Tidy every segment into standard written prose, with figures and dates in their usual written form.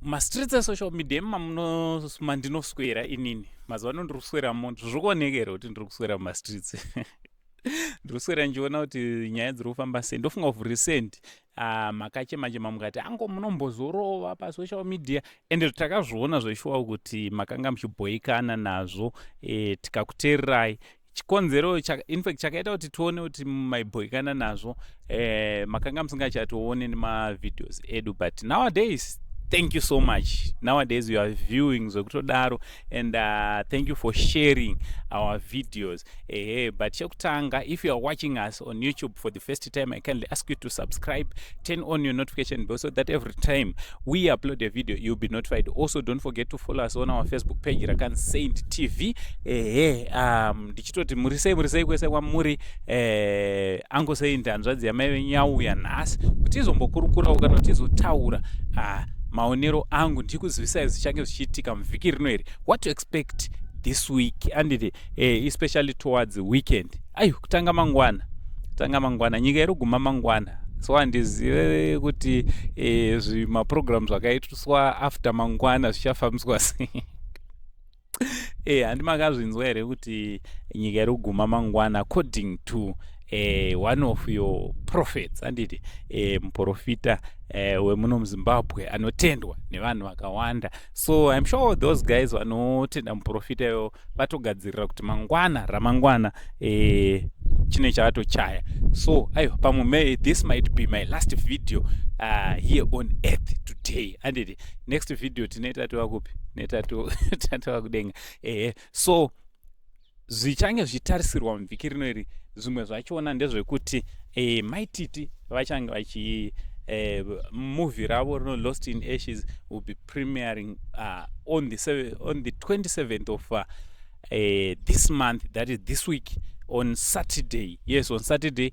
mastreets esocial media mandinoswera inini mazuva ano ndiri kusweramo zvirikuonekera kuti ndiri kuswera mumastreets ndiri kuswera njiona kuti nyaya dziri kufamba sei. Ndofunga of recent makachema mukati ango munombozorova pasocial media ende takazviona zvaishuwa kuti makanga muchibhoikana nazvo tikakuteererai. Chikonzero infact chakaita kuti tione kuti maibhoikana nazvo makanga musingachatoone nemavideos edu, but nowadays thank you so much. Nowadays you are viewing zvekutodaro and thank you for sharing our videos. But chekutanga, if you are watching us on YouTube for the first time, I kindly ask you to subscribe, turn on your notification bell so that every time we upload a video you'll be notified. Also don't forget to follow us on our Facebook page Rakan Saint TV. Ndichitoti murisei kwese kwamuri ango sei hanzvadzi yamai nyauya nhasi kuti izombokurukurawo kana kuti izotaura maonero angu ndikuzivisai zvichange zvichiitika muvhiki rino iri, what to expect this week and especially towards the weekend. Kutanga mangwana nyika iri kuguma mangwana, so handizive kuti zvimaprogram zvakaitwa after mangwana zvichafambiswa sei. Handi makazvinzwa here kuti nyika iri kuguma mangwana according to one of your prophets, anditi muprofita wemuno muZimbabwe anotendwa nevanhu vakawanda. So I'm sure those guys vanotenda muprofita iwo vatogadzirira kuti ramangwana chine chavatochaya. So this might be my last video here on earth today, anditi next video tinoita tovakupi tatowa kudenga. So zvichange zvichitarisirwa muvhiki rino iri, zvimwe zvachona ndezvekuti maititi vachange vachi movie ravo rino Lost in Ashes will be premiering on the 27th of this month, that is this week, on Saturday. Yes, on Saturday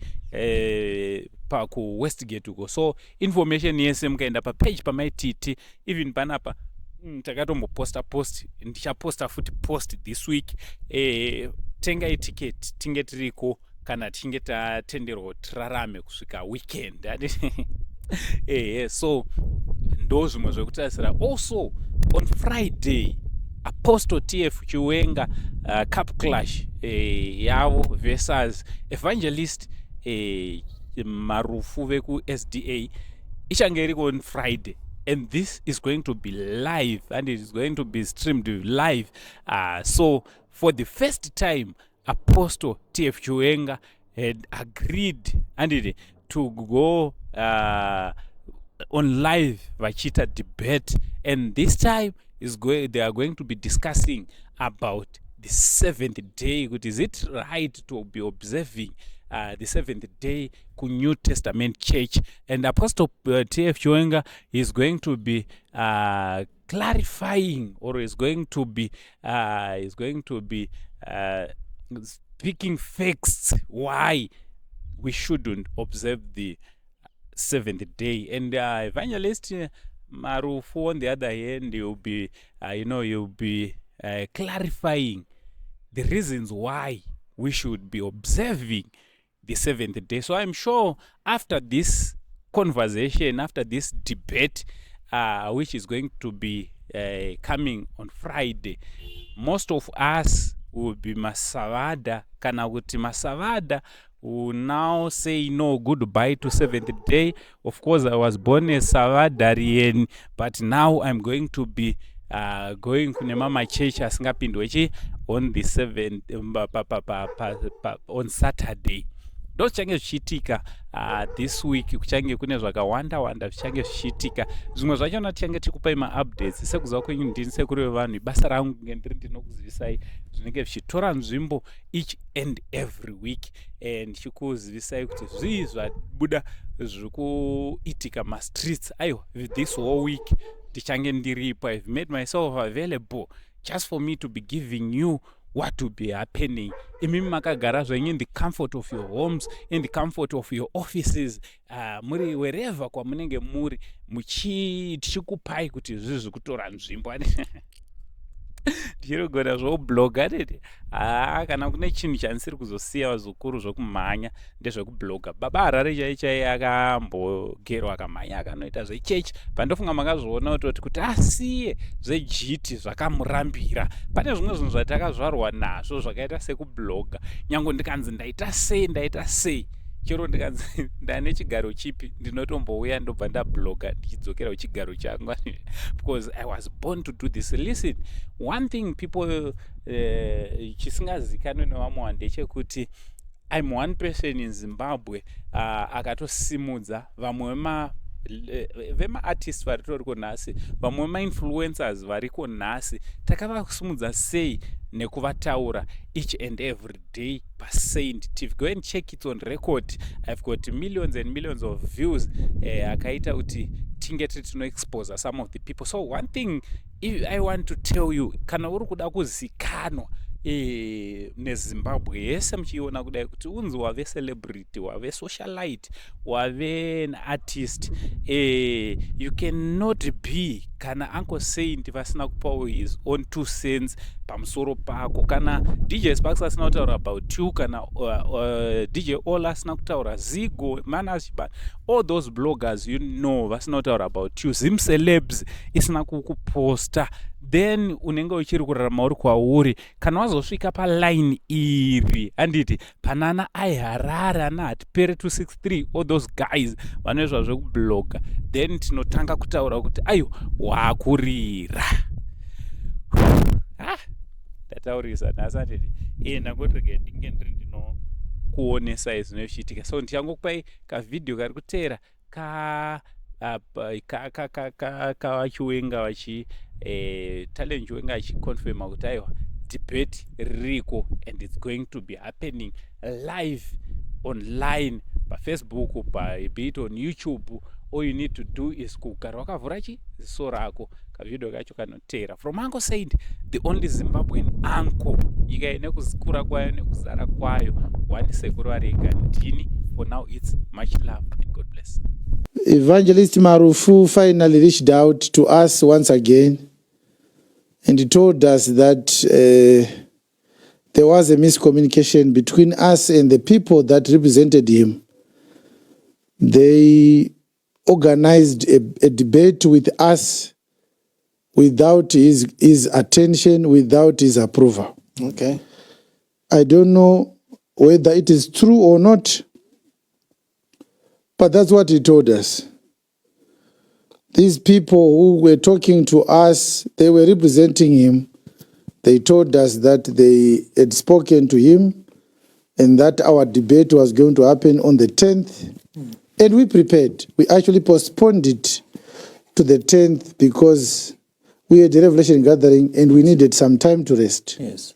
paku Westgate uko. So information yese mukaenda pa page pa maititi, even panapa takatomboposta ndichaposta futi post this week. Tengai ticket tinge tiriko kana tinge tatenderwa tirarame kusvika weekend. So ndo zvimwe zvekutarisira. Also on Friday Apostle TF Chiwenga Cup Clash yavo versus Evangelist Marufu SDA ichange iriko on Friday, and this is going to be live and it is going to be streamed live. So for the first time Apostle TF Chiwenga had agreed and to go on live vachita debate, and this time they are going to be discussing about the seventh day. Is it right to be observing the seventh day ku New Testament church? And Apostle TF Chiwenga is going to be clarifying, or is going to be speaking facts why we shouldn't observe the seventh day. And Evangelist Marufu on the other hand, you'll be clarifying the reasons why we should be observing the seventh day. So I'm sure after this conversation, after this debate, which is going to be coming on Friday, most of us will be masavada kana kuti masavada who now say no goodbye to seventh day. Of course, I was born a Savadarian, but now I'm going to be going kunemama church asingapindwechi on the 7th on Saturday. Ndochange zvichiitika this week, kuchange kune zvakawanda zvichange zvichiitika. Zvimwe zvachona tichange tikupai ma-updates sekuziva kwenyu ndini sekuru vevanhu. Basa rangu ndiri ndinokuzivisai zvinenge zvichitora nzvimbo each and every week, and ndichikuzivisai kuti zvii zvabuda zviri kuitika mastreets. This whole week tichange ndiripo. I've made myself available just for me to be giving you what will be happening. Imimi makagara zvenyu in the comfort of your homes, in the comfort of your offices, muri wherever kwamunenge muri tichikupai kuti zvizi kutora nzvimbo. ndichirogona zvokubloga dede kana kune chinhu chandisiri kuzosiya zvikuru zvokumhanya ndezvekubloga. Baba Harare chai akambogerwa akamhanya akanoita zvechechi, pandofunga makazviona kuti asiye zvejiti zvakamurambira. Pane zvimwe zvinhu zvatakazvarwa nazvo zvakaita sekubloga, nyange ndikanzi ndaita sei chero ndikanzi ndane chigaro chipi ndinotombouya ndobva ndabloga ndichidzokera kuchigaro changu because I was born to do this. Listen, one thing people chisingazikanwe nevamwe ndechekuti I'm one person in Zimbabwe akatosimudza vamwe vemaartists varitoriko nhasi, vamwe vemainfluencers variko nhasi, takavasimudza sei nekuvataura each and every day paSaint TV. Go and check it on record. I've got millions and millions of views akaita kuti tinge tinoexpose some of the people. So one thing I want to tell you, kana uri kuda kuzikanwa neZimbabwe yese muchiona kudai kuti unzi wave celebrity, wave socialite, wave an artist, you cannot be kana Uncle Saint vasina kupawo his own 2 cents pamusoro pako, kana DJ Sparks asina kutaura about you, kana DJ Ola asina kutaura, Zigo, Manashiba, all those bloggers you know vasina kutaura about you, Zim Celebs isina kukuposta, then unenge uchiri kurarama uri kwauri. Kana wazosvika paline iri handiti panana aiharara ana hatipere 263 all those guys vanoizva zvekubloga, then tinotanga kutaura kuti ayo wakurira. Ndataurisa nhasi handiti ndangotirege ndinge ndiri ndinokuonesai zvinochitika. So ndichangokupai kavhidhiyo kari kuteera Chiwenga talent Chiwenga achiconfirma kuti aiwa debate ririko and it's going to be happening live online paFacebook, be it on YouTube. All you need to do is kugara wakavhura ziso rako, kavhidhiyo kacho kanoteera. From Uncle Saint, the only Zimbabwean uncle, nyika ine kuzikura kwayo nekuzara kwayo, wani sekuru arega ndini. For now, it's much love and God bless. Evangelist Marufu finally reached out to us once again and he told us that there was a miscommunication between us and the people that represented him. They organized a debate with us without his attention, without his approval. Okay. I don't know whether it is true or not, but that's what he told us. These people who were talking to us, they were representing him. They told us that they had spoken to him and that our debate was going to happen on the 10th. And we prepared. We actually postponed it to the 10th because we had a revelation gathering and we needed some time to rest. Yes.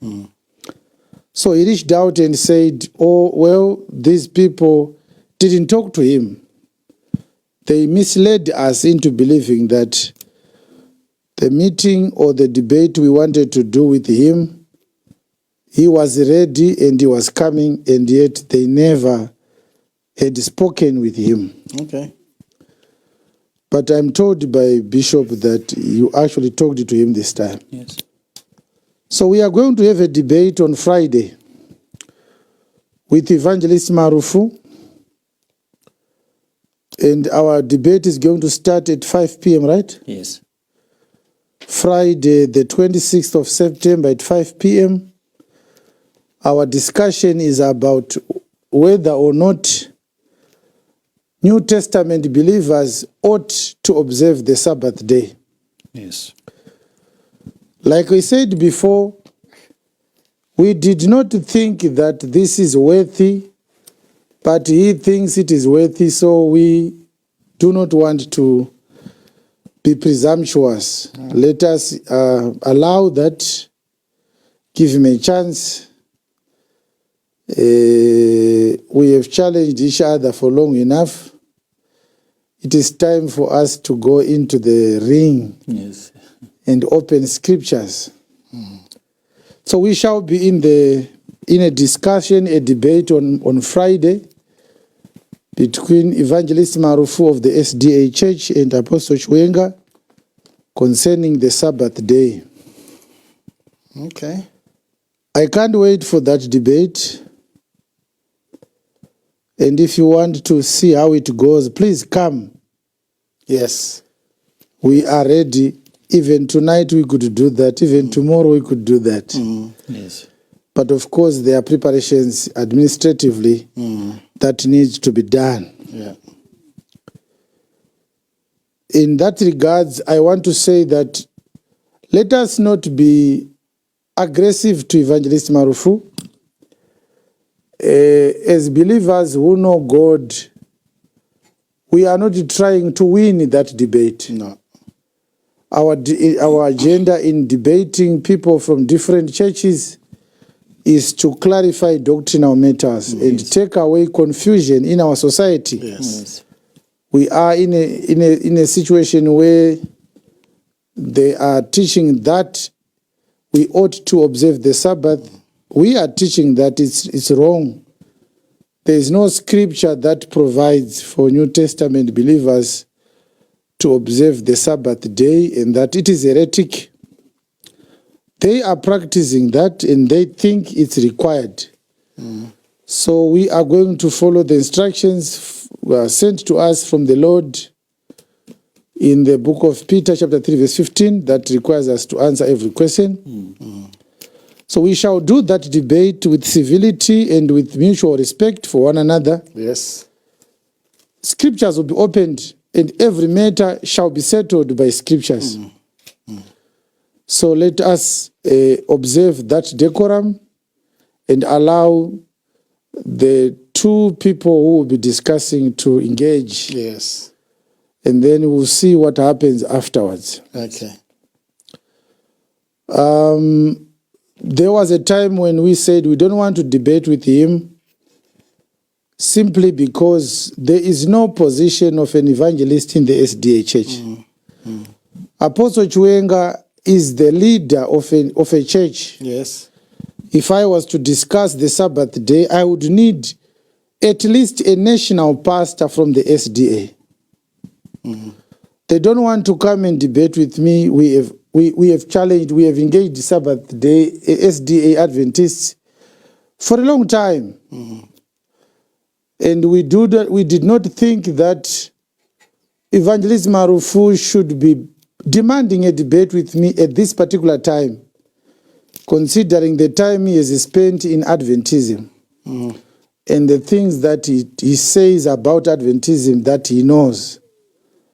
So he reached out and said, oh, well, these people didn't talk to him. They misled us into believing that the meeting or the debate we wanted to do with him, he was ready and he was coming, and yet they never had spoken with him. Okay. But I'm told by Bishop that you actually talked to him this time. Yes. So we are going to have a debate on Friday with Evangelist Marufu. And our debate is going to start at 5 p.m., right? Yes. Friday, the 26th of September at 5 p.m. Our discussion is about whether or not New Testament believers ought to observe the Sabbath day. Yes. Like we said before, we did not think that this is worthy, but he thinks it is worthy, so we do not want to be presumptuous. Let us allow that, give him a chance. We have challenged each other for long enough. It is time for us to go into the ring. Yes. And open scriptures. So we shall be in a discussion, a debate on Friday between Evangelist Marufu of the SDA Church and Apostle Chiwenga concerning the Sabbath day. Okay. I can't wait for that debate. And if you want to see how it goes, please come. Yes. We are ready. Even tonight we could do that. Even tomorrow we could do that. Yes. But of course, there are preparations administratively that need to be done. Yeah. In that regards, I want to say that let us not be aggressive to Evangelist Marufu. As believers who know God, we are not trying to win that debate. No. Our agenda in debating people from different churches is to clarify doctrinal matters and take away confusion in our society. Yes. We are in a situation where they are teaching that we ought to observe the Sabbath. We are teaching that it's wrong. There is no scripture that provides for New Testament believers to observe the Sabbath day, and that it is heretic. They are practicing that and they think it's required. So we are going to follow the instructions sent to us from the Lord in the book of Peter chapter 3 verse 15 that requires us to answer every question. So we shall do that debate with civility and with mutual respect for one another. Yes. Scriptures will be opened and every matter shall be settled by scriptures. So let us observe that decorum and allow the two people who will be discussing to engage. Yes. And then we'll see what happens afterwards. Okay. There was a time when we said we don't want to debate with him simply because there is no position of an evangelist in the SDA church. Apostle Chiwenga is the leader of a church. Yes. If I was to discuss the Sabbath day, I would need at least a national pastor from the SDA. They don't want to come and debate with me. We have challenged, we have engaged Sabbath day SDA Adventists for a long time. And we did not think that Evangelist Marufu should be demanding a debate with me at this particular time, considering the time he has spent in Adventism and the things that he says about Adventism that he knows.